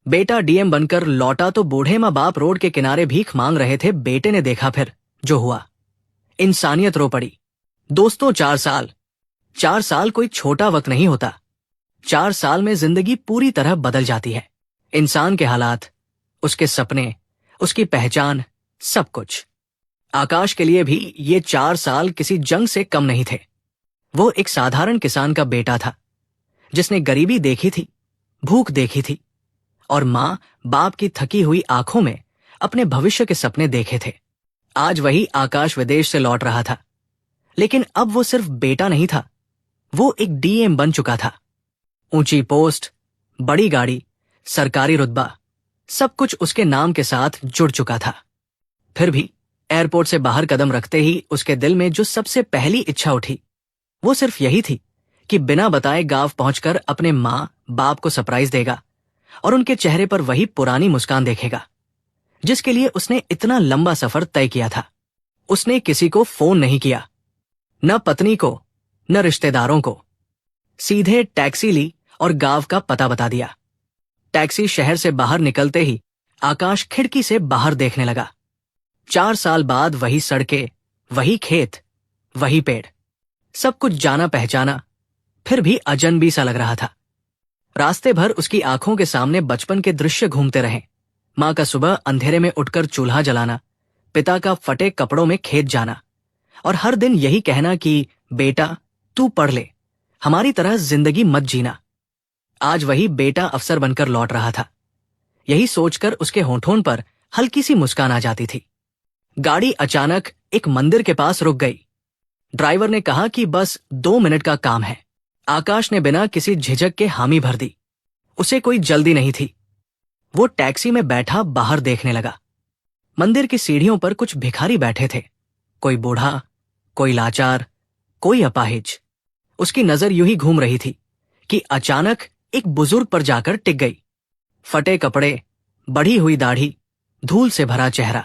बेटा डीएम बनकर लौटा तो बूढ़े माँ बाप रोड के किनारे भीख मांग रहे थे। बेटे ने देखा फिर जो हुआ, इंसानियत रो पड़ी। दोस्तों, 4 साल कोई छोटा वक्त नहीं होता। 4 साल में जिंदगी पूरी तरह बदल जाती है। इंसान के हालात, उसके सपने, उसकी पहचान, सब कुछ। आकाश के लिए भी ये 4 साल किसी जंग से कम नहीं थे। वो एक साधारण किसान का बेटा था, जिसने गरीबी देखी थी, भूख देखी थी, और माँ बाप की थकी हुई आंखों में अपने भविष्य के सपने देखे थे। आज वही आकाश विदेश से लौट रहा था, लेकिन अब वो सिर्फ बेटा नहीं था, वो एक डीएम बन चुका था। ऊंची पोस्ट, बड़ी गाड़ी, सरकारी रुतबा, सब कुछ उसके नाम के साथ जुड़ चुका था। फिर भी एयरपोर्ट से बाहर कदम रखते ही उसके दिल में जो सबसे पहली इच्छा उठी, वो सिर्फ यही थी कि बिना बताए गांव पहुंचकर अपने माँ बाप को सरप्राइज देगा और उनके चेहरे पर वही पुरानी मुस्कान देखेगा जिसके लिए उसने इतना लंबा सफर तय किया था। उसने किसी को फोन नहीं किया, न पत्नी को, न रिश्तेदारों को। सीधे टैक्सी ली और गांव का पता बता दिया। टैक्सी शहर से बाहर निकलते ही आकाश खिड़की से बाहर देखने लगा। 4 साल बाद वही सड़कें, वही खेत, वही पेड़, सब कुछ जाना पहचाना, फिर भी अजनबी सा लग रहा था। रास्ते भर उसकी आंखों के सामने बचपन के दृश्य घूमते रहे। माँ का सुबह अंधेरे में उठकर चूल्हा जलाना, पिता का फटे कपड़ों में खेत जाना, और हर दिन यही कहना कि बेटा तू पढ़ ले, हमारी तरह जिंदगी मत जीना। आज वही बेटा अफसर बनकर लौट रहा था। यही सोचकर उसके होठों पर हल्की सी मुस्कान आ जाती थी। गाड़ी अचानक एक मंदिर के पास रुक गई। ड्राइवर ने कहा कि बस 2 मिनट का काम है। आकाश ने बिना किसी झिझक के हामी भर दी। उसे कोई जल्दी नहीं थी। वो टैक्सी में बैठा बाहर देखने लगा। मंदिर की सीढ़ियों पर कुछ भिखारी बैठे थे, कोई बूढ़ा, कोई लाचार, कोई अपाहिज। उसकी नजर यूं ही घूम रही थी कि अचानक एक बुजुर्ग पर जाकर टिक गई। फटे कपड़े, बढ़ी हुई दाढ़ी, धूल से भरा चेहरा।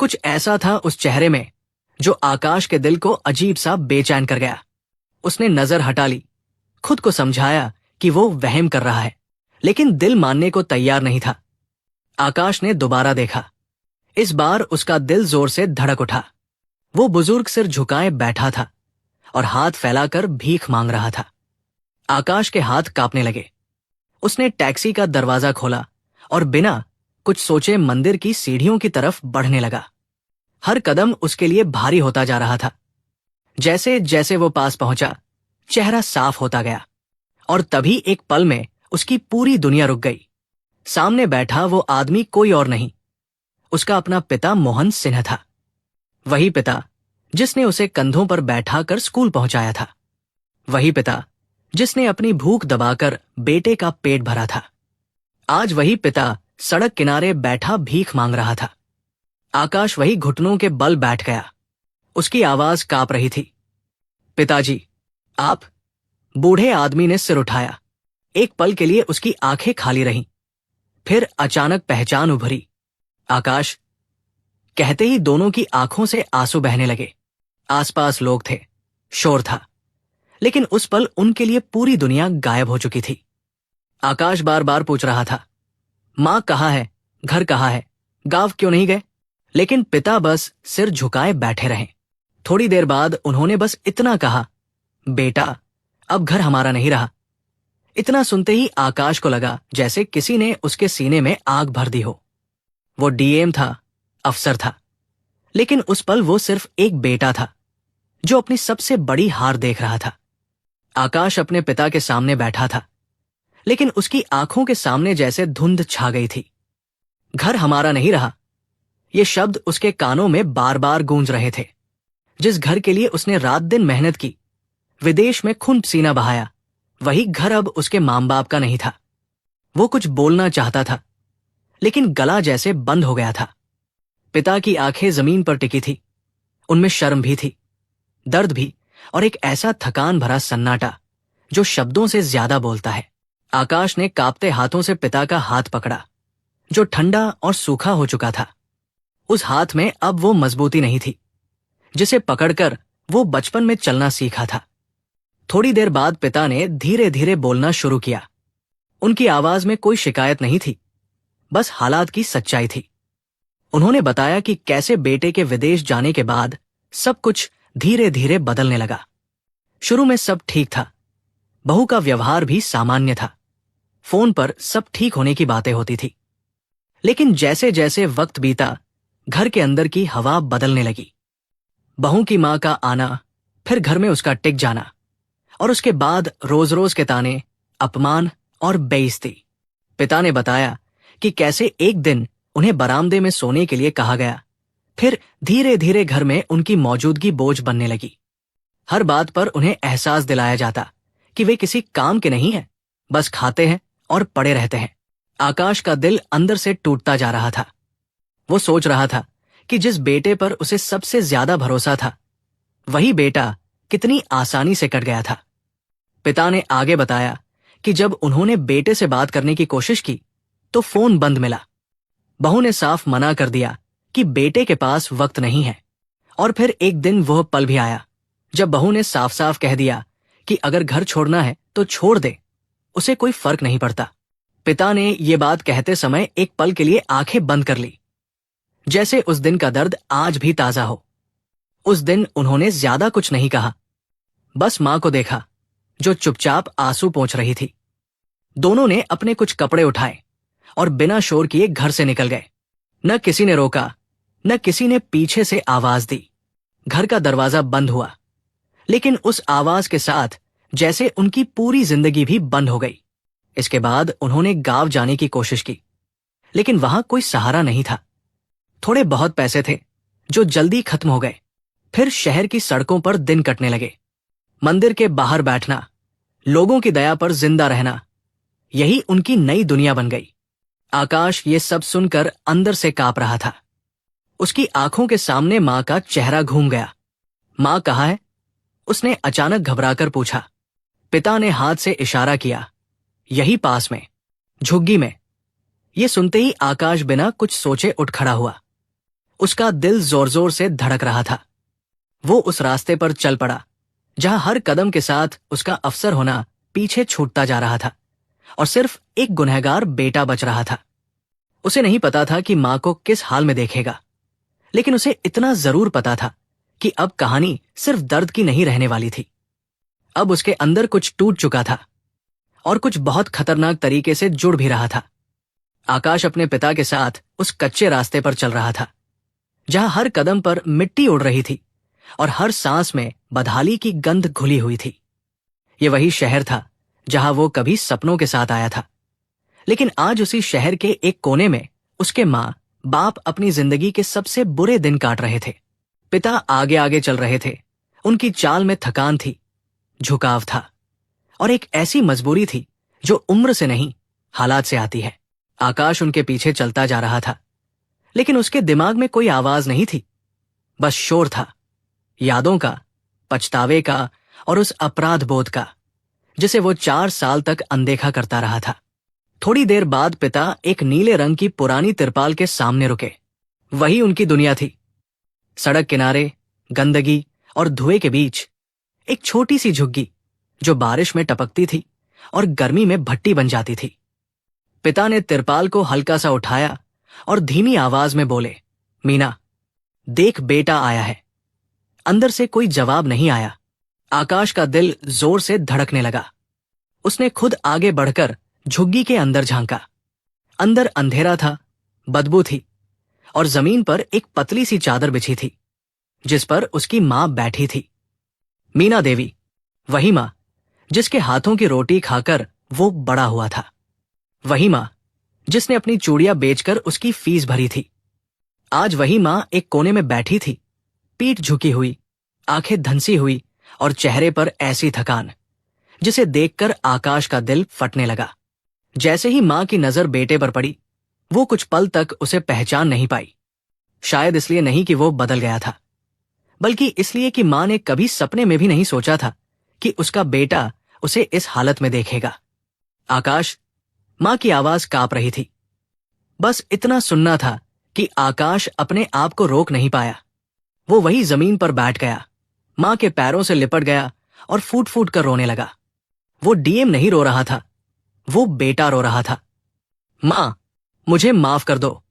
कुछ ऐसा था उस चेहरे में जो आकाश के दिल को अजीब सा बेचैन कर गया। उसने नजर हटा ली, खुद को समझाया कि वो वहम कर रहा है, लेकिन दिल मानने को तैयार नहीं था। आकाश ने दोबारा देखा। इस बार उसका दिल जोर से धड़क उठा। वो बुजुर्ग सिर झुकाए बैठा था और हाथ फैलाकर भीख मांग रहा था। आकाश के हाथ कांपने लगे। उसने टैक्सी का दरवाजा खोला और बिना कुछ सोचे मंदिर की सीढ़ियों की तरफ बढ़ने लगा। हर कदम उसके लिए भारी होता जा रहा था। जैसे जैसे वो पास पहुंचा, चेहरा साफ होता गया, और तभी एक पल में उसकी पूरी दुनिया रुक गई। सामने बैठा वो आदमी कोई और नहीं, उसका अपना पिता मोहन सिन्हा था। वही पिता जिसने उसे कंधों पर बैठाकर स्कूल पहुंचाया था। वही पिता जिसने अपनी भूख दबाकर बेटे का पेट भरा था। आज वही पिता सड़क किनारे बैठा भीख मांग रहा था। आकाश वही घुटनों के बल बैठ गया। उसकी आवाज कांप रही थी। पिताजी, आप? बूढ़े आदमी ने सिर उठाया। एक पल के लिए उसकी आंखें खाली रहीं। फिर अचानक पहचान उभरी। आकाश कहते ही दोनों की आंखों से आंसू बहने लगे। आसपास लोग थे, शोर था, लेकिन उस पल उनके लिए पूरी दुनिया गायब हो चुकी थी। आकाश बार बार पूछ रहा था, मां कहाँ है, घर कहाँ है, गांव क्यों नहीं गए? लेकिन पिता बस सिर झुकाए बैठे रहे। थोड़ी देर बाद उन्होंने बस इतना कहा, बेटा अब घर हमारा नहीं रहा। इतना सुनते ही आकाश को लगा जैसे किसी ने उसके सीने में आग भर दी हो। वो डीएम था, अफसर था, लेकिन उस पल वो सिर्फ एक बेटा था जो अपनी सबसे बड़ी हार देख रहा था। आकाश अपने पिता के सामने बैठा था, लेकिन उसकी आंखों के सामने जैसे धुंध छा गई थी। घर हमारा नहीं रहा, ये शब्द उसके कानों में बार बार गूंज रहे थे। जिस घर के लिए उसने रात दिन मेहनत की, विदेश में खून पसीना बहाया, वही घर अब उसके मां बाप का नहीं था। वो कुछ बोलना चाहता था, लेकिन गला जैसे बंद हो गया था। पिता की आंखें जमीन पर टिकी थी। उनमें शर्म भी थी, दर्द भी, और एक ऐसा थकान भरा सन्नाटा जो शब्दों से ज्यादा बोलता है। आकाश ने कांपते हाथों से पिता का हाथ पकड़ा, जो ठंडा और सूखा हो चुका था। उस हाथ में अब वो मजबूती नहीं थी जिसे पकड़कर वो बचपन में चलना सीखा था। थोड़ी देर बाद पिता ने धीरे धीरे बोलना शुरू किया। उनकी आवाज में कोई शिकायत नहीं थी, बस हालात की सच्चाई थी। उन्होंने बताया कि कैसे बेटे के विदेश जाने के बाद सब कुछ धीरे धीरे बदलने लगा। शुरू में सब ठीक था, बहू का व्यवहार भी सामान्य था, फोन पर सब ठीक होने की बातें होती थी। लेकिन जैसे जैसे वक्त बीता, घर के अंदर की हवा बदलने लगी। बहू की मां का आना, फिर घर में उसका टिक जाना, और उसके बाद रोज रोज के ताने, अपमान और बेइज्जती। पिता ने बताया कि कैसे एक दिन उन्हें बरामदे में सोने के लिए कहा गया, फिर धीरे धीरे घर में उनकी मौजूदगी बोझ बनने लगी। हर बात पर उन्हें एहसास दिलाया जाता कि वे किसी काम के नहीं हैं, बस खाते हैं और पड़े रहते हैं। आकाश का दिल अंदर से टूटता जा रहा था। वो सोच रहा था कि जिस बेटे पर उसे सबसे ज्यादा भरोसा था, वही बेटा कितनी आसानी से कट गया था। पिता ने आगे बताया कि जब उन्होंने बेटे से बात करने की कोशिश की तो फोन बंद मिला। बहू ने साफ मना कर दिया कि बेटे के पास वक्त नहीं है। और फिर एक दिन वह पल भी आया जब बहू ने साफ साफ कह दिया कि अगर घर छोड़ना है तो छोड़ दे, उसे कोई फर्क नहीं पड़ता। पिता ने ये बात कहते समय एक पल के लिए आंखें बंद कर ली, जैसे उस दिन का दर्द आज भी ताजा हो। उस दिन उन्होंने ज्यादा कुछ नहीं कहा, बस मां को देखा जो चुपचाप आंसू पोंछ रही थी। दोनों ने अपने कुछ कपड़े उठाए और बिना शोर किए घर से निकल गए। न किसी ने रोका, न किसी ने पीछे से आवाज दी। घर का दरवाजा बंद हुआ, लेकिन उस आवाज के साथ जैसे उनकी पूरी जिंदगी भी बंद हो गई। इसके बाद उन्होंने गांव जाने की कोशिश की, लेकिन वहां कोई सहारा नहीं था। थोड़े बहुत पैसे थे जो जल्दी खत्म हो गए। फिर शहर की सड़कों पर दिन कटने लगे। मंदिर के बाहर बैठना, लोगों की दया पर जिंदा रहना, यही उनकी नई दुनिया बन गई। आकाश ये सब सुनकर अंदर से कांप रहा था। उसकी आंखों के सामने मां का चेहरा घूम गया। मां कहाँ है? उसने अचानक घबराकर पूछा। पिता ने हाथ से इशारा किया, यही पास में, झुग्गी में। ये सुनते ही आकाश बिना कुछ सोचे उठ खड़ा हुआ। उसका दिल जोर जोर से धड़क रहा था। वो उस रास्ते पर चल पड़ा जहां हर कदम के साथ उसका अफसर होना पीछे छूटता जा रहा था और सिर्फ एक गुनहगार बेटा बच रहा था। उसे नहीं पता था कि मां को किस हाल में देखेगा, लेकिन उसे इतना जरूर पता था कि अब कहानी सिर्फ दर्द की नहीं रहने वाली थी। अब उसके अंदर कुछ टूट चुका था और कुछ बहुत खतरनाक तरीके से जुड़ भी रहा था। आकाश अपने पिता के साथ उस कच्चे रास्ते पर चल रहा था जहां हर कदम पर मिट्टी उड़ रही थी और हर सांस में बदहाली की गंध घुली हुई थी। ये वही शहर था जहां वो कभी सपनों के साथ आया था, लेकिन आज उसी शहर के एक कोने में उसके माँ बाप अपनी जिंदगी के सबसे बुरे दिन काट रहे थे। पिता आगे आगे चल रहे थे। उनकी चाल में थकान थी, झुकाव था और एक ऐसी मजबूरी थी जो उम्र से नहीं, हालात से आती है। आकाश उनके पीछे चलता जा रहा था, लेकिन उसके दिमाग में कोई आवाज नहीं थी, बस शोर था, यादों का, पछतावे का और उस अपराध बोध का जिसे वो 4 साल तक अनदेखा करता रहा था। थोड़ी देर बाद पिता एक नीले रंग की पुरानी तिरपाल के सामने रुके। वही उनकी दुनिया थी। सड़क किनारे, गंदगी और धुएं के बीच एक छोटी सी झुग्गी जो बारिश में टपकती थी और गर्मी में भट्टी बन जाती थी। पिता ने तिरपाल को हल्का सा उठाया और धीमी आवाज में बोले, मीना, देख बेटा आया है। अंदर से कोई जवाब नहीं आया। आकाश का दिल जोर से धड़कने लगा। उसने खुद आगे बढ़कर झुग्गी के अंदर झांका। अंदर अंधेरा था, बदबू थी और जमीन पर एक पतली सी चादर बिछी थी जिस पर उसकी मां बैठी थी। मीना देवी, वही मां जिसके हाथों की रोटी खाकर वो बड़ा हुआ था। वही मां जिसने अपनी चूड़ियां बेचकर उसकी फीस भरी थी। आज वही मां एक कोने में बैठी थी, पीठ झुकी हुई, आंखें धंसी हुई और चेहरे पर ऐसी थकान जिसे देखकर आकाश का दिल फटने लगा। जैसे ही मां की नजर बेटे पर पड़ी, वो कुछ पल तक उसे पहचान नहीं पाई। शायद इसलिए नहीं कि वो बदल गया था, बल्कि इसलिए कि मां ने कभी सपने में भी नहीं सोचा था कि उसका बेटा उसे इस हालत में देखेगा। आकाश, मां की आवाज कांप रही थी। बस इतना सुनना था कि आकाश अपने आप को रोक नहीं पाया। वो वही जमीन पर बैठ गया, मां के पैरों से लिपट गया और फूट फूट कर रोने लगा। वो डीएम नहीं रो रहा था, वो बेटा रो रहा था। मां, मुझे माफ कर दो,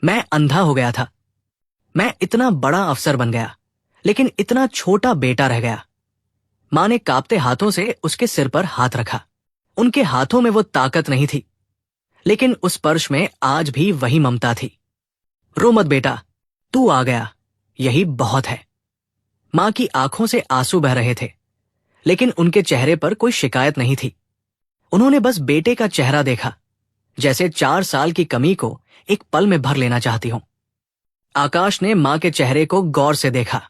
मैं अंधा हो गया था। मैं इतना बड़ा अफसर बन गया, लेकिन इतना छोटा बेटा रह गया। मां ने कांपते हाथों से उसके सिर पर हाथ रखा। उनके हाथों में वो ताकत नहीं थी, लेकिन उस स्पर्श में आज भी वही ममता थी। रो मत बेटा, तू आ गया, यही बहुत है। मां की आंखों से आंसू बह रहे थे, लेकिन उनके चेहरे पर कोई शिकायत नहीं थी। उन्होंने बस बेटे का चेहरा देखा, जैसे 4 साल की कमी को एक पल में भर लेना चाहती हूं। आकाश ने मां के चेहरे को गौर से देखा।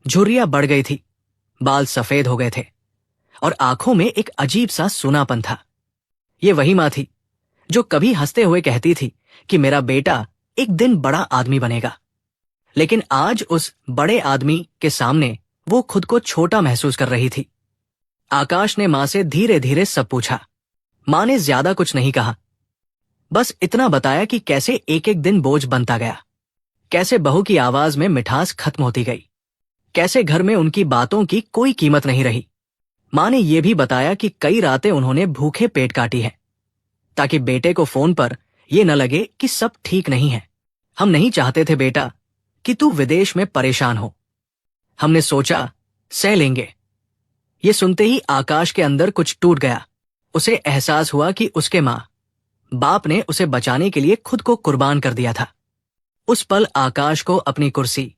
झुर्रियां बढ़ गई थी, बाल सफेद हो गए थे और आंखों में एक अजीब सा सूनापन था। ये वही मां थी जो कभी हंसते हुए कहती थी कि मेरा बेटा एक दिन बड़ा आदमी बनेगा, लेकिन आज उस बड़े आदमी के सामने वो खुद को छोटा महसूस कर रही थी। आकाश ने मां से धीरे धीरे सब पूछा। मां ने ज्यादा कुछ नहीं कहा, बस इतना बताया कि कैसे एक एक दिन बोझ बनता गया, कैसे बहू की आवाज में मिठास खत्म होती गई, कैसे घर में उनकी बातों की कोई कीमत नहीं रही। मां ने यह भी बताया कि कई रातें उन्होंने भूखे पेट काटी है, ताकि बेटे को फोन पर यह न लगे कि सब ठीक नहीं है। हम नहीं चाहते थे बेटा कि तू विदेश में परेशान हो, हमने सोचा सह लेंगे। ये सुनते ही आकाश के अंदर कुछ टूट गया। उसे एहसास हुआ कि उसके मां बाप ने उसे बचाने के लिए खुद को कुर्बान कर दिया था। उस पल आकाश को अपनी कुर्सी,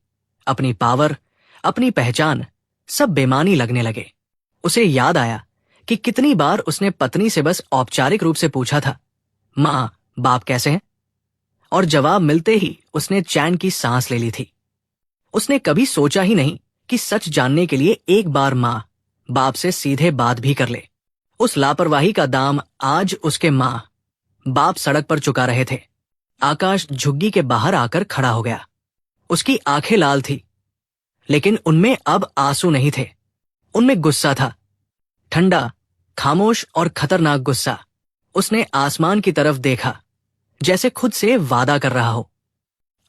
अपनी पावर, अपनी पहचान सब बेमानी लगने लगे। उसे याद आया कि कितनी बार उसने पत्नी से बस औपचारिक रूप से पूछा था, मां बाप कैसे हैं, और जवाब मिलते ही उसने चैन की सांस ले ली थी। उसने कभी सोचा ही नहीं कि सच जानने के लिए एक बार मां बाप से सीधे बात भी कर ले। उस लापरवाही का दाम आज उसके मां बाप सड़क पर चुका रहे थे। आकाश झुग्गी के बाहर आकर खड़ा हो गया। उसकी आंखें लाल थी, लेकिन उनमें अब आंसू नहीं थे, उनमें गुस्सा था, ठंडा, खामोश और खतरनाक गुस्सा। उसने आसमान की तरफ देखा, जैसे खुद से वादा कर रहा हो,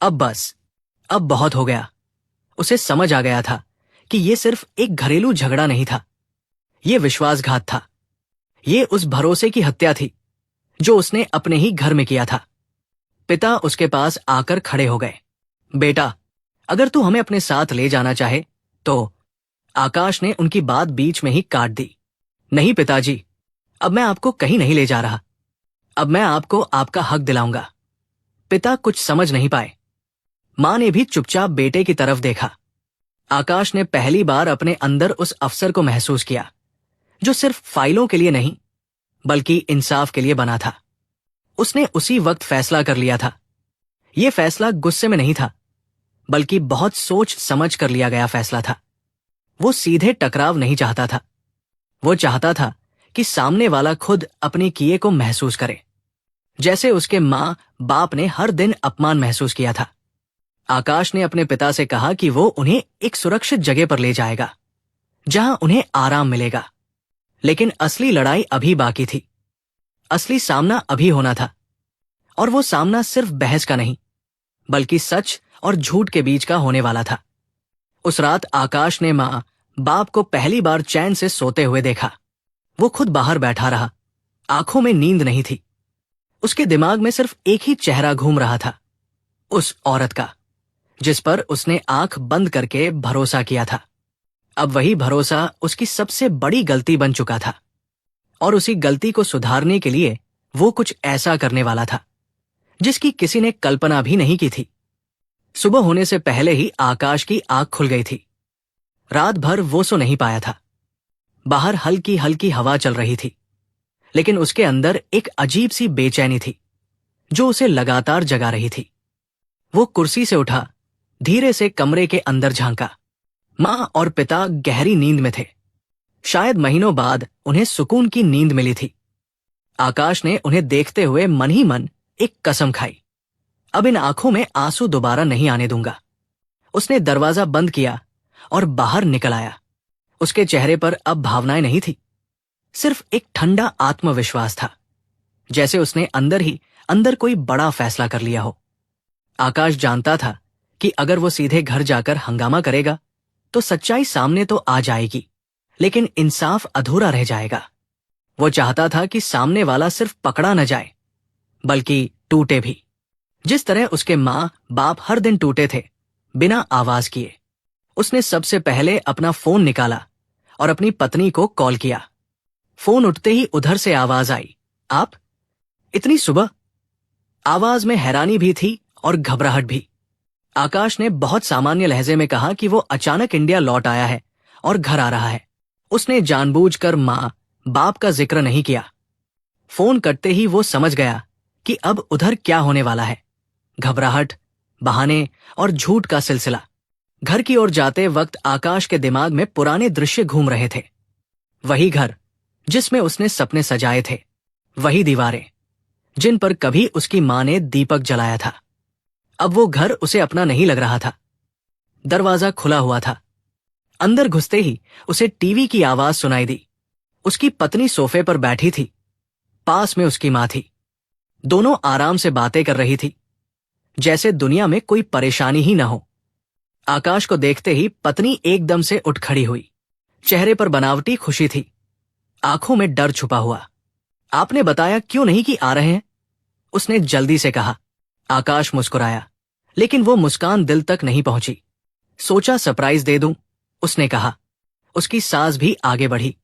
अब बस, अब बहुत हो गया। उसे समझ आ गया था कि यह सिर्फ एक घरेलू झगड़ा नहीं था, यह विश्वासघात था। यह उस भरोसे की हत्या थी जो उसने अपने ही घर में किया था। पिता उसके पास आकर खड़े हो गए। बेटा, अगर तू हमें अपने साथ ले जाना चाहे तो। आकाश ने उनकी बात बीच में ही काट दी। नहीं पिताजी, अब मैं आपको कहीं नहीं ले जा रहा, अब मैं आपको आपका हक दिलाऊंगा। पिता कुछ समझ नहीं पाए। मां ने भी चुपचाप बेटे की तरफ देखा। आकाश ने पहली बार अपने अंदर उस अफसर को महसूस किया जो सिर्फ फाइलों के लिए नहीं, बल्कि इंसाफ के लिए बना था। उसने उसी वक्त फैसला कर लिया था। यह फैसला गुस्से में नहीं था, बल्कि बहुत सोच समझ कर लिया गया फैसला था। वो सीधे टकराव नहीं चाहता था, वो चाहता था कि सामने वाला खुद अपने किए को महसूस करे, जैसे उसके मां बाप ने हर दिन अपमान महसूस किया था। आकाश ने अपने पिता से कहा कि वो उन्हें एक सुरक्षित जगह पर ले जाएगा, जहां उन्हें आराम मिलेगा। लेकिन असली लड़ाई अभी बाकी थी, असली सामना अभी होना था। और वो सामना सिर्फ बहस का नहीं, बल्कि सच और झूठ के बीच का होने वाला था। उस रात आकाश ने मां बाप को पहली बार चैन से सोते हुए देखा। वो खुद बाहर बैठा रहा, आंखों में नींद नहीं थी। उसके दिमाग में सिर्फ एक ही चेहरा घूम रहा था, उस औरत का जिस पर उसने आंख बंद करके भरोसा किया था। अब वही भरोसा उसकी सबसे बड़ी गलती बन चुका था, और उसी गलती को सुधारने के लिए वो कुछ ऐसा करने वाला था जिसकी किसी ने कल्पना भी नहीं की थी। सुबह होने से पहले ही आकाश की आंख खुल गई थी। रात भर वो सो नहीं पाया था। बाहर हल्की हल्की हवा चल रही थी, लेकिन उसके अंदर एक अजीब सी बेचैनी थी जो उसे लगातार जगा रही थी। वो कुर्सी से उठा, धीरे से कमरे के अंदर झांका। मां और पिता गहरी नींद में थे। शायद महीनों बाद उन्हें सुकून की नींद मिली थी। आकाश ने उन्हें देखते हुए मन ही मन एक कसम खाई, अब इन आंखों में आंसू दोबारा नहीं आने दूंगा। उसने दरवाजा बंद किया और बाहर निकल आया। उसके चेहरे पर अब भावनाएं नहीं थी, सिर्फ एक ठंडा आत्मविश्वास था, जैसे उसने अंदर ही अंदर कोई बड़ा फैसला कर लिया हो। आकाश जानता था कि अगर वो सीधे घर जाकर हंगामा करेगा तो सच्चाई सामने तो आ जाएगी, लेकिन इंसाफ अधूरा रह जाएगा। वो चाहता था कि सामने वाला सिर्फ पकड़ा न जाए, बल्कि टूटे भी, जिस तरह उसके माँ बाप हर दिन टूटे थे, बिना आवाज किए। उसने सबसे पहले अपना फोन निकाला और अपनी पत्नी को कॉल किया। फोन उठते ही उधर से आवाज आई, आप इतनी सुबह? आवाज में हैरानी भी थी और घबराहट भी। आकाश ने बहुत सामान्य लहजे में कहा कि वो अचानक इंडिया लौट आया है और घर आ रहा है। उसने जानबूझकर माँ बाप का जिक्र नहीं किया। फोन कटते ही वो समझ गया कि अब उधर क्या होने वाला है। घबराहट, बहाने और झूठ का सिलसिला। घर की ओर जाते वक्त आकाश के दिमाग में पुराने दृश्य घूम रहे थे। वही घर जिसमें उसने सपने सजाए थे, वही दीवारें जिन पर कभी उसकी मां ने दीपक जलाया था। अब वो घर उसे अपना नहीं लग रहा था। दरवाजा खुला हुआ था। अंदर घुसते ही उसे टीवी की आवाज सुनाई दी। उसकी पत्नी सोफे पर बैठी थी, पास में उसकी मां थी। दोनों आराम से बातें कर रही थी, जैसे दुनिया में कोई परेशानी ही न हो। आकाश को देखते ही पत्नी एकदम से उठ खड़ी हुई। चेहरे पर बनावटी खुशी थी, आंखों में डर छुपा हुआ। आपने बताया क्यों नहीं कि आ रहे हैं? उसने जल्दी से कहा। आकाश मुस्कुराया, लेकिन वो मुस्कान दिल तक नहीं पहुंची। सोचा सरप्राइज दे दूं, उसने कहा। उसकी सास भी आगे बढ़ी,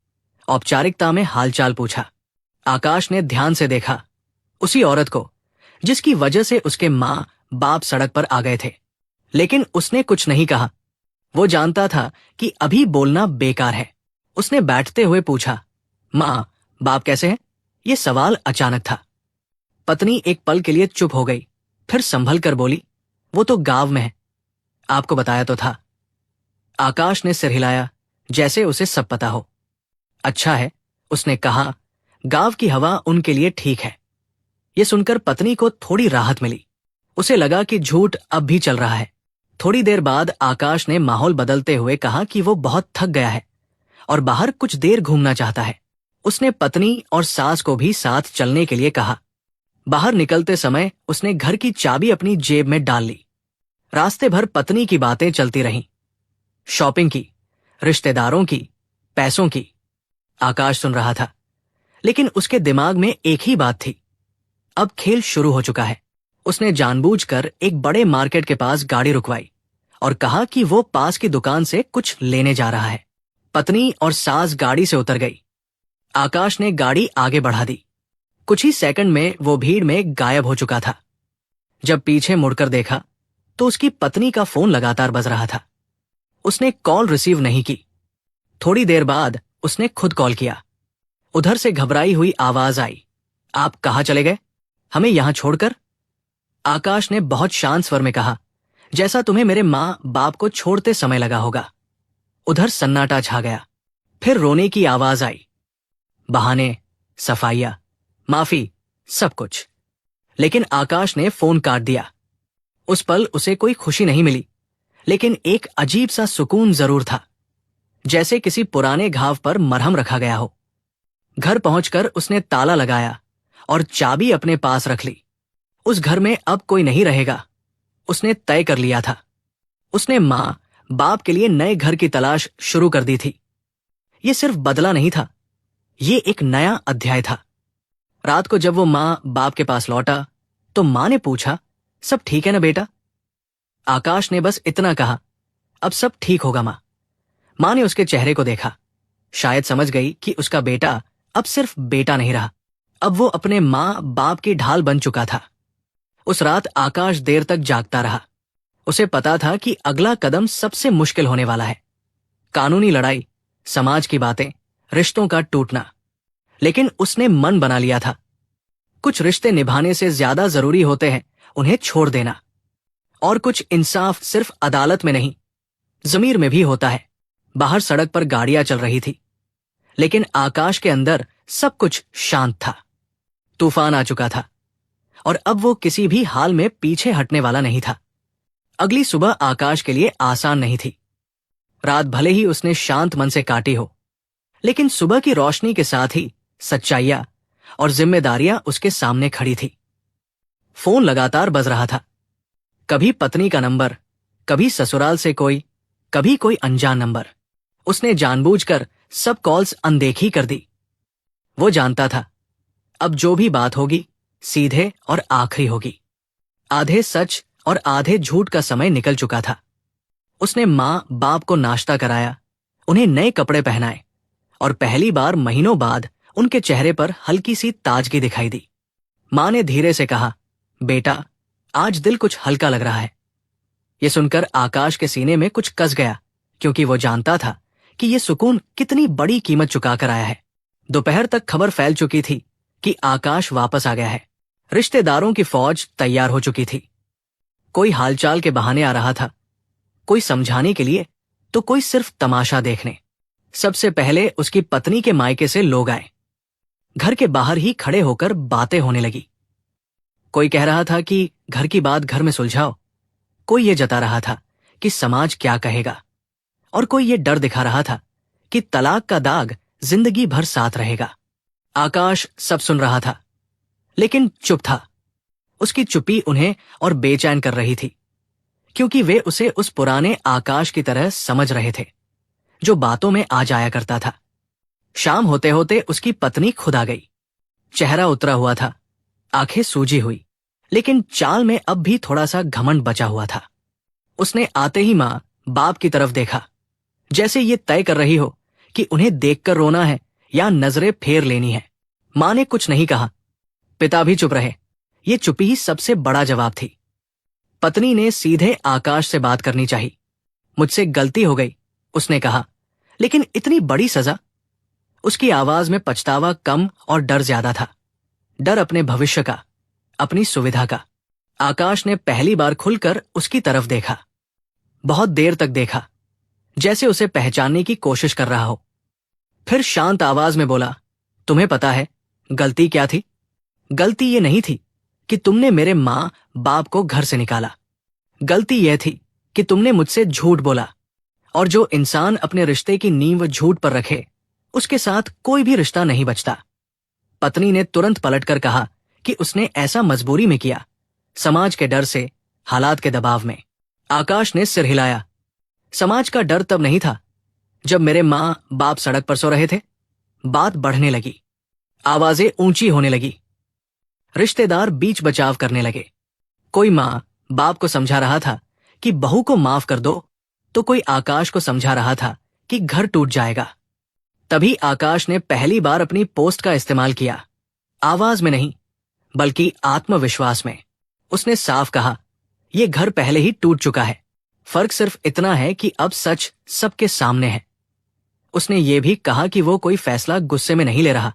औपचारिकता में हालचाल पूछा। आकाश ने ध्यान से देखा उसी औरत को जिसकी वजह से उसके मां बाप सड़क पर आ गए थे, लेकिन उसने कुछ नहीं कहा। वो जानता था कि अभी बोलना बेकार है। उसने बैठते हुए पूछा, मां बाप कैसे हैं? ये सवाल अचानक था। पत्नी एक पल के लिए चुप हो गई, फिर संभल कर बोली, वो तो गांव में है, आपको बताया तो था। आकाश ने सिर हिलाया, जैसे उसे सब पता हो। अच्छा है, उसने कहा, गांव की हवा उनके लिए ठीक है। ये सुनकर पत्नी को थोड़ी राहत मिली। उसे लगा कि झूठ अब भी चल रहा है। थोड़ी देर बाद आकाश ने माहौल बदलते हुए कहा कि वो बहुत थक गया है और बाहर कुछ देर घूमना चाहता है। उसने पत्नी और सास को भी साथ चलने के लिए कहा। बाहर निकलते समय उसने घर की चाबी अपनी जेब में डाल ली। रास्ते भर पत्नी की बातें चलती रहीं, शॉपिंग की, रिश्तेदारों की, पैसों की। आकाश सुन रहा था, लेकिन उसके दिमाग में एक ही बात थी, अब खेल शुरू हो चुका है। उसने जानबूझकर एक बड़े मार्केट के पास गाड़ी रुकवाई और कहा कि वो पास की दुकान से कुछ लेने जा रहा है। पत्नी और सास गाड़ी से उतर गई। आकाश ने गाड़ी आगे बढ़ा दी। कुछ ही सेकंड में वो भीड़ में गायब हो चुका था। जब पीछे मुड़कर देखा तो उसकी पत्नी का फोन लगातार बज रहा था। उसने कॉल रिसीव नहीं की। थोड़ी देर बाद उसने खुद कॉल किया। उधर से घबराई हुई आवाज आई, आप कहाँ चले गए? हमें यहां छोड़कर? आकाश ने बहुत शांत स्वर में कहा, जैसा तुम्हें मेरे मां बाप को छोड़ते समय लगा होगा। उधर सन्नाटा छा गया। फिर रोने की आवाज आई। बहाने, सफाइया, माफी, सब कुछ। लेकिन आकाश ने फोन काट दिया। उस पल उसे कोई खुशी नहीं मिली, लेकिन एक अजीब सा सुकून जरूर था, जैसे किसी पुराने घाव पर मरहम रखा गया हो। घर पहुंचकर उसने ताला लगाया और चाबी अपने पास रख ली। उस घर में अब कोई नहीं रहेगा, उसने तय कर लिया था। उसने मां बाप के लिए नए घर की तलाश शुरू कर दी थी। ये सिर्फ बदला नहीं था, ये एक नया अध्याय था। रात को जब वो मां बाप के पास लौटा तो मां ने पूछा, सब ठीक है ना बेटा? आकाश ने बस इतना कहा, अब सब ठीक होगा मां। मां ने उसके चेहरे को देखा, शायद समझ गई कि उसका बेटा अब सिर्फ बेटा नहीं रहा, अब वो अपने मां बाप की ढाल बन चुका था। उस रात आकाश देर तक जागता रहा। उसे पता था कि अगला कदम सबसे मुश्किल होने वाला है। कानूनी लड़ाई, समाज की बातें, रिश्तों का टूटना। लेकिन उसने मन बना लिया था, कुछ रिश्ते निभाने से ज्यादा जरूरी होते हैं उन्हें छोड़ देना। और कुछ इंसाफ सिर्फ अदालत में नहीं, जमीर में भी होता है। बाहर सड़क पर गाड़ियां चल रही थी, लेकिन आकाश के अंदर सब कुछ शांत था। तूफान आ चुका था और अब वो किसी भी हाल में पीछे हटने वाला नहीं था। अगली सुबह आकाश के लिए आसान नहीं थी। रात भले ही उसने शांत मन से काटी हो, लेकिन सुबह की रोशनी के साथ ही सच्चाइयां और जिम्मेदारियां उसके सामने खड़ी थी। फोन लगातार बज रहा था, कभी पत्नी का नंबर, कभी ससुराल से कोई, कभी कोई अनजान नंबर। उसने जानबूझकर सब कॉल्स अनदेखी कर दी। वो जानता था, अब जो भी बात होगी सीधे और आखिरी होगी। आधे सच और आधे झूठ का समय निकल चुका था। उसने माँ बाप को नाश्ता कराया, उन्हें नए कपड़े पहनाए और पहली बार महीनों बाद उनके चेहरे पर हल्की सी ताजगी दिखाई दी। माँ ने धीरे से कहा, बेटा, आज दिल कुछ हल्का लग रहा है। ये सुनकर आकाश के सीने में कुछ कस गया, क्योंकि वो जानता था कि ये सुकून कितनी बड़ी कीमत चुकाकर आया है। दोपहर तक खबर फैल चुकी थी कि आकाश वापस आ गया है। रिश्तेदारों की फौज तैयार हो चुकी थी। कोई हालचाल के बहाने आ रहा था, कोई समझाने के लिए तो कोई सिर्फ तमाशा देखने। सबसे पहले उसकी पत्नी के मायके से लोग आए। घर के बाहर ही खड़े होकर बातें होने लगी। कोई कह रहा था कि घर की बात घर में सुलझाओ, कोई ये जता रहा था कि समाज क्या कहेगा, और कोई ये डर दिखा रहा था कि तलाक का दाग जिंदगी भर साथ रहेगा। आकाश सब सुन रहा था, लेकिन चुप था। उसकी चुप्पी उन्हें और बेचैन कर रही थी, क्योंकि वे उसे उस पुराने आकाश की तरह समझ रहे थे जो बातों में आ जाया करता था। शाम होते होते उसकी पत्नी खुद आ गई। चेहरा उतरा हुआ था, आंखें सूजी हुई, लेकिन चाल में अब भी थोड़ा सा घमंड बचा हुआ था। उसने आते ही माँ बाप की तरफ देखा, जैसे ये तय कर रही हो कि उन्हें देखकर रोना है या नजरें फेर लेनी है। माँ ने कुछ नहीं कहा, पिता भी चुप रहे। ये चुप्पी ही सबसे बड़ा जवाब थी। पत्नी ने सीधे आकाश से बात करनी चाहिए। मुझसे गलती हो गई, उसने कहा, लेकिन इतनी बड़ी सजा? उसकी आवाज में पछतावा कम और डर ज्यादा था। डर अपने भविष्य का, अपनी सुविधा का। आकाश ने पहली बार खुलकर उसकी तरफ देखा। बहुत देर तक देखा, जैसे उसे पहचानने की कोशिश कर रहा हो। फिर शांत आवाज में बोला, तुम्हें पता है गलती क्या थी? गलती ये नहीं थी कि तुमने मेरे माँ बाप को घर से निकाला। गलती यह थी कि तुमने मुझसे झूठ बोला, और जो इंसान अपने रिश्ते की नींव झूठ पर रखे, उसके साथ कोई भी रिश्ता नहीं बचता। पत्नी ने तुरंत पलटकर कहा कि उसने ऐसा मजबूरी में किया, समाज के डर से, हालात के दबाव में। आकाश ने सिर हिलाया। समाज का डर तब नहीं था जब मेरे माँ बाप सड़क पर सो रहे थे। बात बढ़ने लगी, आवाजें ऊंची होने लगी, रिश्तेदार बीच बचाव करने लगे। कोई माँ बाप को समझा रहा था कि बहू को माफ कर दो, तो कोई आकाश को समझा रहा था कि घर टूट जाएगा। तभी आकाश ने पहली बार अपनी पोस्ट का इस्तेमाल किया, आवाज में नहीं बल्कि आत्मविश्वास में। उसने साफ कहा, यह घर पहले ही टूट चुका है, फर्क सिर्फ इतना है कि अब सच सबके सामने है। उसने ये भी कहा कि वो कोई फैसला गुस्से में नहीं ले रहा,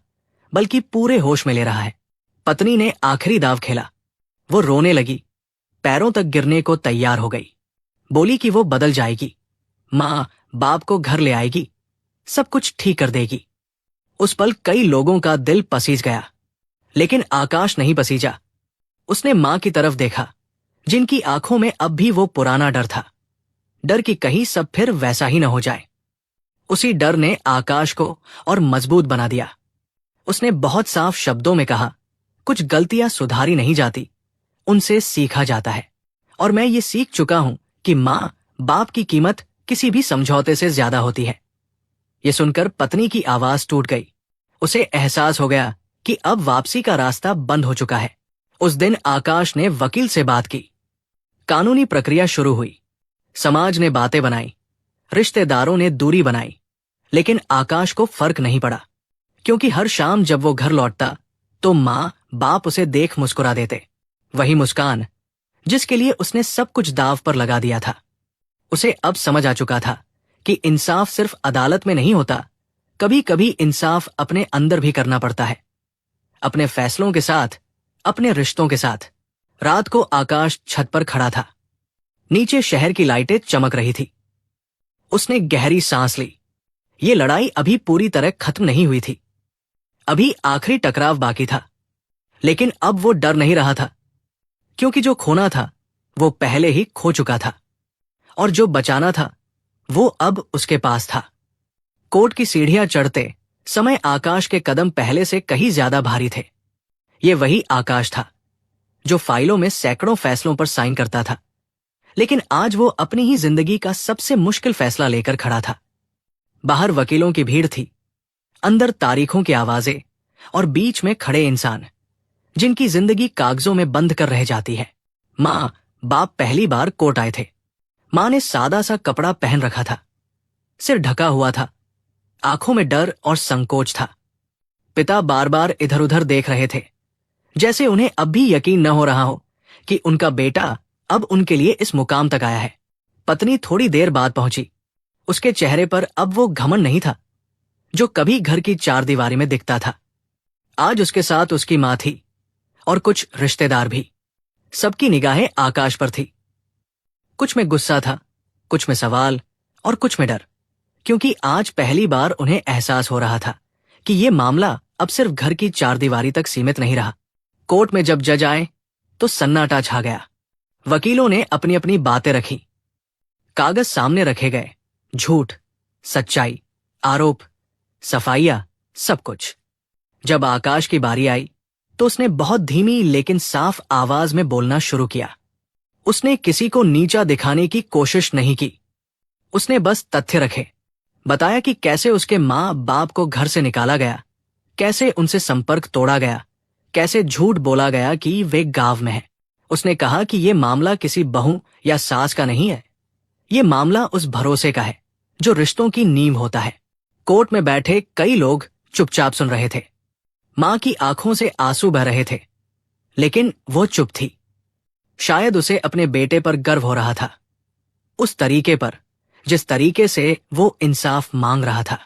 बल्कि पूरे होश में ले रहा है। पत्नी ने आखिरी दाव खेला। वो रोने लगी, पैरों तक गिरने को तैयार हो गई। बोली कि वो बदल जाएगी, माँ बाप को घर ले आएगी, सब कुछ ठीक कर देगी। उस पल कई लोगों का दिल पसीज गया, लेकिन आकाश नहीं पसीजा। उसने माँ की तरफ देखा, जिनकी आंखों में अब भी वो पुराना डर था, डर कि कहीं सब फिर वैसा ही न हो जाए। उसी डर ने आकाश को और मजबूत बना दिया। उसने बहुत साफ शब्दों में कहा, कुछ गलतियां सुधारी नहीं जाती, उनसे सीखा जाता है, और मैं ये सीख चुका हूं कि माँ बाप की कीमत किसी भी समझौते से ज्यादा होती है। ये सुनकर पत्नी की आवाज टूट गई। उसे एहसास हो गया कि अब वापसी का रास्ता बंद हो चुका है। उस दिन आकाश ने वकील से बात की। कानूनी प्रक्रिया शुरू हुई। समाज ने बातें बनाई, रिश्तेदारों ने दूरी बनाई, लेकिन आकाश को फर्क नहीं पड़ा, क्योंकि हर शाम जब वो घर लौटता तो माँ बाप उसे देख मुस्कुरा देते। वही मुस्कान जिसके लिए उसने सब कुछ दांव पर लगा दिया था। उसे अब समझ आ चुका था कि इंसाफ सिर्फ अदालत में नहीं होता, कभी कभी इंसाफ अपने अंदर भी करना पड़ता है, अपने फैसलों के साथ, अपने रिश्तों के साथ। रात को आकाश छत पर खड़ा था। नीचे शहर की लाइटें चमक रही थी। उसने गहरी सांस ली। ये लड़ाई अभी पूरी तरह खत्म नहीं हुई थी, अभी आखिरी टकराव बाकी था। लेकिन अब वो डर नहीं रहा था, क्योंकि जो खोना था वो पहले ही खो चुका था, और जो बचाना था वो अब उसके पास था। कोर्ट की सीढ़ियां चढ़ते समय आकाश के कदम पहले से कहीं ज्यादा भारी थे। ये वही आकाश था जो फाइलों में सैकड़ों फैसलों पर साइन करता था, लेकिन आज वो अपनी ही जिंदगी का सबसे मुश्किल फैसला लेकर खड़ा था। बाहर वकीलों की भीड़ थी, अंदर तारीखों की आवाजें, और बीच में खड़े इंसान जिनकी जिंदगी कागजों में बंद कर रह जाती है। माँ बाप पहली बार कोर्ट आए थे। माँ ने सादा सा कपड़ा पहन रखा था, सिर ढका हुआ था, आंखों में डर और संकोच था। पिता बार बार इधर उधर देख रहे थे, जैसे उन्हें अब भी यकीन न हो रहा हो कि उनका बेटा अब उनके लिए इस मुकाम तक आया है। पत्नी थोड़ी देर बाद पहुंची। उसके चेहरे पर अब वो घमंड नहीं था जो कभी घर की चार दीवारी में दिखता था। आज उसके साथ उसकी माँ थी और कुछ रिश्तेदार भी। सबकी निगाहें आकाश पर थी। कुछ में गुस्सा था, कुछ में सवाल और कुछ में डर, क्योंकि आज पहली बार उन्हें एहसास हो रहा था कि ये मामला अब सिर्फ घर की चार दीवारी तक सीमित नहीं रहा। कोर्ट में जब जज आए तो सन्नाटा छा गया। वकीलों ने अपनी अपनी बातें रखी, कागज सामने रखे गए, झूठ, सच्चाई, आरोप, सफाइयां, सब कुछ। जब आकाश की बारी आई तो उसने बहुत धीमी लेकिन साफ आवाज में बोलना शुरू किया। उसने किसी को नीचा दिखाने की कोशिश नहीं की। उसने बस तथ्य रखे, बताया कि कैसे उसके माँ बाप को घर से निकाला गया, कैसे उनसे संपर्क तोड़ा गया, कैसे झूठ बोला गया कि वे गांव में हैं। उसने कहा कि यह मामला किसी बहू या सास का नहीं है, ये मामला उस भरोसे का है जो रिश्तों की नींव होता है। कोर्ट में बैठे कई लोग चुपचाप सुन रहे थे। मां की आंखों से आंसू बह रहे थे, लेकिन वो चुप थी। शायद उसे अपने बेटे पर गर्व हो रहा था, उस तरीके पर जिस तरीके से वो इंसाफ मांग रहा था।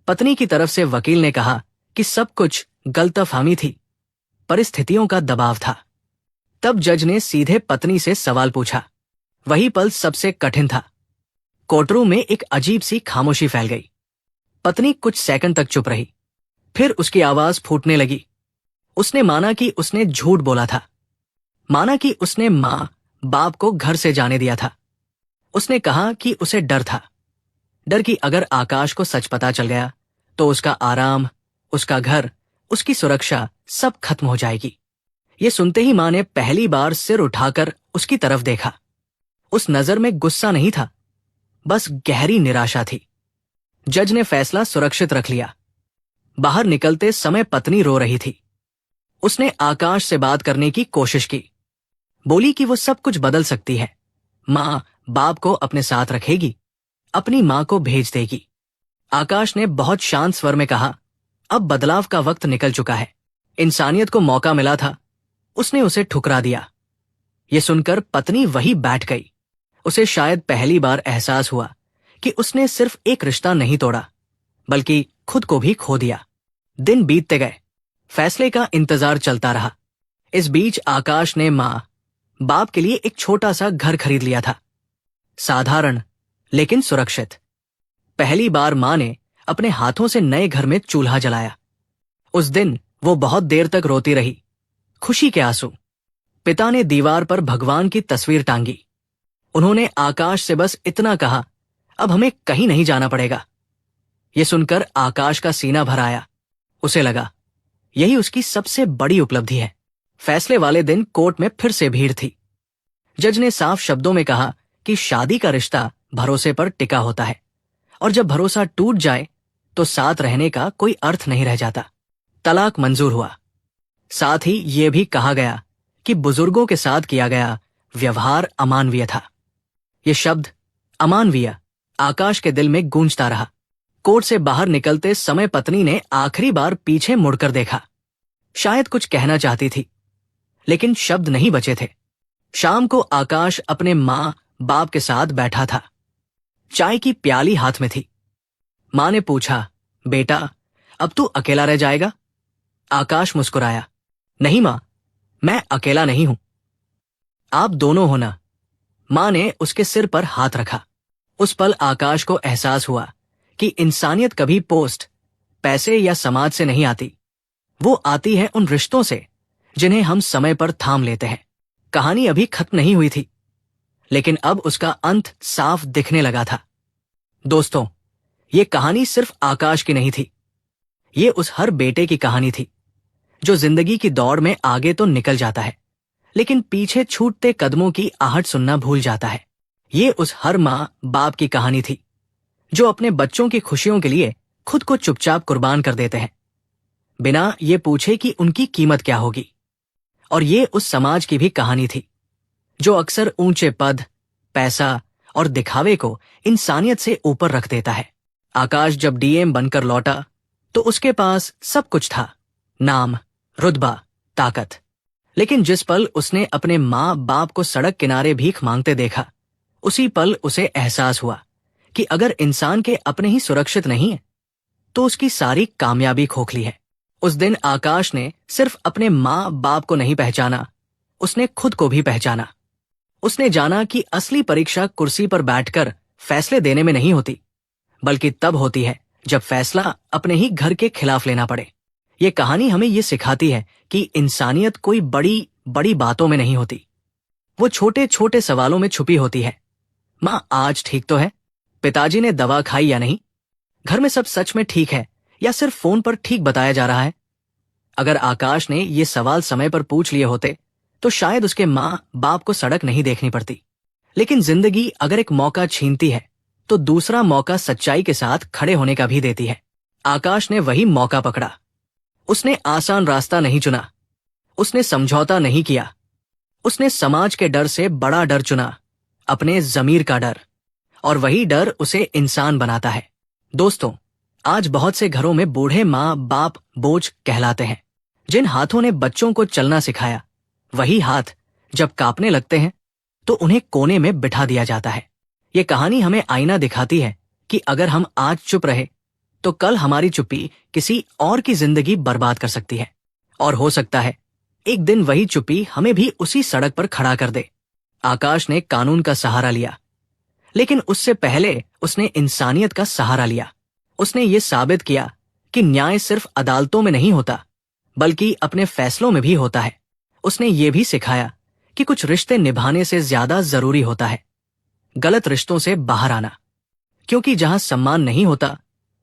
पत्नी की तरफ से वकील ने कहा कि सब कुछ गलतफहमी थी, परिस्थितियों का दबाव था। तब जज ने सीधे पत्नी से सवाल पूछा। वही पल सबसे कठिन था। कोर्टरूम में एक अजीब सी खामोशी फैल गई। पत्नी कुछ सेकंड तक चुप रही, फिर उसकी आवाज फूटने लगी। उसने माना कि उसने झूठ बोला था, माना कि उसने मां बाप को घर से जाने दिया था। उसने कहा कि उसे डर था, डर कि अगर आकाश को सच पता चल गया तो उसका आराम, उसका घर, उसकी सुरक्षा सब खत्म हो जाएगी। ये सुनते ही मां ने पहली बार सिर उठाकर उसकी तरफ देखा। उस नजर में गुस्सा नहीं था, बस गहरी निराशा थी। जज ने फैसला सुरक्षित रख लिया। बाहर निकलते समय पत्नी रो रही थी। उसने आकाश से बात करने की कोशिश की, बोली कि वो सब कुछ बदल सकती है। मां बाप को अपने साथ रखेगी, अपनी मां को भेज देगी। आकाश ने बहुत शांत स्वर में कहा, अब बदलाव का वक्त निकल चुका है। इंसानियत को मौका मिला था, उसने उसे ठुकरा दिया। ये सुनकर पत्नी वही बैठ गई। उसे शायद पहली बार एहसास हुआ कि उसने सिर्फ एक रिश्ता नहीं तोड़ा, बल्कि खुद को भी खो दिया। दिन बीतते गए, फैसले का इंतजार चलता रहा। इस बीच आकाश ने मां बाप के लिए एक छोटा सा घर खरीद लिया था, साधारण लेकिन सुरक्षित। पहली बार मां ने अपने हाथों से नए घर में चूल्हा जलाया। उस दिन वो बहुत देर तक रोती रही, खुशी के आंसू। पिता ने दीवार पर भगवान की तस्वीर टांगी। उन्होंने आकाश से बस इतना कहा, अब हमें कहीं नहीं जाना पड़ेगा। यह सुनकर आकाश का सीना भर आया। उसे लगा यही उसकी सबसे बड़ी उपलब्धि है। फैसले वाले दिन कोर्ट में फिर से भीड़ थी। जज ने साफ शब्दों में कहा कि शादी का रिश्ता भरोसे पर टिका होता है, और जब भरोसा टूट जाए तो साथ रहने का कोई अर्थ नहीं रह जाता। तलाक मंजूर हुआ। साथ ही यह भी कहा गया कि बुजुर्गों के साथ किया गया व्यवहार अमानवीय था। यह शब्द अमानवीय आकाश के दिल में गूंजता रहा। कोर्ट से बाहर निकलते समय पत्नी ने आखिरी बार पीछे मुड़कर देखा। शायद कुछ कहना चाहती थी, लेकिन शब्द नहीं बचे थे। शाम को आकाश अपने मां बाप के साथ बैठा था। चाय की प्याली हाथ में थी। मां ने पूछा, बेटा अब तू अकेला रह जाएगा? आकाश मुस्कुराया, नहीं मां, मैं अकेला नहीं हूं, आप दोनों हो ना। मां ने उसके सिर पर हाथ रखा। उस पल आकाश को एहसास हुआ कि इंसानियत कभी पोस्ट, पैसे या समाज से नहीं आती। वो आती है उन रिश्तों से जिन्हें हम समय पर थाम लेते हैं। कहानी अभी खत्म नहीं हुई थी, लेकिन अब उसका अंत साफ दिखने लगा था। दोस्तों, ये कहानी सिर्फ आकाश की नहीं थी, ये उस हर बेटे की कहानी थी जो जिंदगी की दौड़ में आगे तो निकल जाता है, लेकिन पीछे छूटते कदमों की आहट सुनना भूल जाता है। ये उस हर माँ बाप की कहानी थी जो अपने बच्चों की खुशियों के लिए खुद को चुपचाप कुर्बान कर देते हैं, बिना ये पूछे कि उनकी कीमत क्या होगी। और ये उस समाज की भी कहानी थी जो अक्सर ऊंचे पद, पैसा और दिखावे को इंसानियत से ऊपर रख देता है। आकाश जब डीएम बनकर लौटा तो उसके पास सब कुछ था, नाम, रुतबा, ताकत। लेकिन जिस पल उसने अपने माँ बाप को सड़क किनारे भीख मांगते देखा, उसी पल उसे एहसास हुआ कि अगर इंसान के अपने ही सुरक्षित नहीं है तो उसकी सारी कामयाबी खोखली है। उस दिन आकाश ने सिर्फ अपने माँ बाप को नहीं पहचाना, उसने खुद को भी पहचाना। उसने जाना कि असली परीक्षा कुर्सी पर बैठकर फैसले देने में नहीं होती, बल्कि तब होती है जब फैसला अपने ही घर के खिलाफ लेना पड़े। ये कहानी हमें ये सिखाती है कि इंसानियत कोई बड़ी बड़ी बातों में नहीं होती, वो छोटे छोटे सवालों में छुपी होती है। माँ आज ठीक तो है? पिताजी ने दवा खाई या नहीं? घर में सब सच में ठीक है या सिर्फ फोन पर ठीक बताया जा रहा है? अगर आकाश ने ये सवाल समय पर पूछ लिए होते तो शायद उसके माँ बाप को सड़क नहीं देखनी पड़ती। लेकिन जिंदगी अगर एक मौका छीनती है तो दूसरा मौका सच्चाई के साथ खड़े होने का भी देती है। आकाश ने वही मौका पकड़ा। उसने आसान रास्ता नहीं चुना, उसने समझौता नहीं किया, उसने समाज के डर से बड़ा डर चुना, अपने जमीर का डर। और वही डर उसे इंसान बनाता है। दोस्तों, आज बहुत से घरों में बूढ़े माँ बाप बोझ कहलाते हैं। जिन हाथों ने बच्चों को चलना सिखाया, वही हाथ जब कांपने लगते हैं तो उन्हें कोने में बिठा दिया जाता है। ये कहानी हमें आईना दिखाती है कि अगर हम आज चुप रहे तो कल हमारी चुप्पी किसी और की जिंदगी बर्बाद कर सकती है। और हो सकता है एक दिन वही चुप्पी हमें भी उसी सड़क पर खड़ा कर दे। आकाश ने कानून का सहारा लिया, लेकिन उससे पहले उसने इंसानियत का सहारा लिया। उसने ये साबित किया कि न्याय सिर्फ अदालतों में नहीं होता, बल्कि अपने फैसलों में भी होता है। उसने ये भी सिखाया कि कुछ रिश्ते निभाने से ज्यादा जरूरी होता है गलत रिश्तों से बाहर आना, क्योंकि जहां सम्मान नहीं होता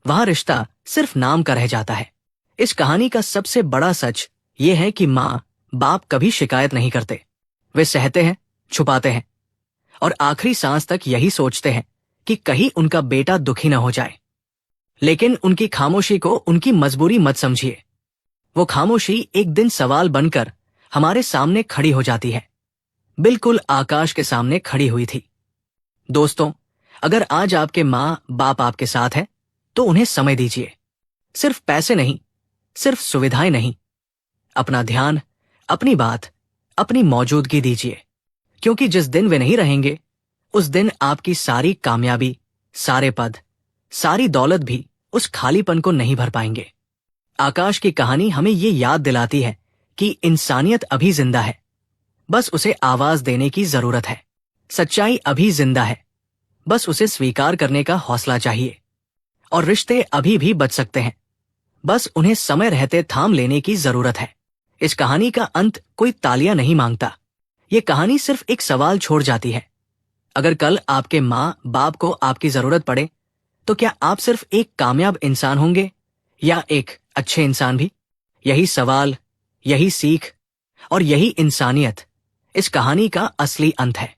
वहां रिश्ता सिर्फ नाम का रह जाता है। इस कहानी का सबसे बड़ा सच ये है कि माँ बाप कभी शिकायत नहीं करते। वे सहते हैं, छुपाते हैं और आखिरी सांस तक यही सोचते हैं कि कहीं उनका बेटा दुखी न हो जाए। लेकिन उनकी खामोशी को उनकी मजबूरी मत समझिए। वो खामोशी एक दिन सवाल बनकर हमारे सामने खड़ी हो जाती है, बिल्कुल आकाश के सामने खड़ी हुई थी। दोस्तों, अगर आज आपके माँ बाप आपके साथ हैं तो उन्हें समय दीजिए। सिर्फ पैसे नहीं, सिर्फ सुविधाएं नहीं, अपना ध्यान, अपनी बात, अपनी मौजूदगी दीजिए। क्योंकि जिस दिन वे नहीं रहेंगे उस दिन आपकी सारी कामयाबी, सारे पद, सारी दौलत भी उस खालीपन को नहीं भर पाएंगे। आकाश की कहानी हमें ये याद दिलाती है कि इंसानियत अभी जिंदा है, बस उसे आवाज देने की जरूरत है। सच्चाई अभी जिंदा है, बस उसे स्वीकार करने का हौसला चाहिए। और रिश्ते अभी भी बच सकते हैं, बस उन्हें समय रहते थाम लेने की जरूरत है। इस कहानी का अंत कोई तालियां नहीं मांगता। ये कहानी सिर्फ एक सवाल छोड़ जाती है, अगर कल आपके माँ बाप को आपकी जरूरत पड़े तो क्या आप सिर्फ एक कामयाब इंसान होंगे या एक अच्छे इंसान भी? यही सवाल, यही सीख और यही इंसानियत इस कहानी का असली अंत है।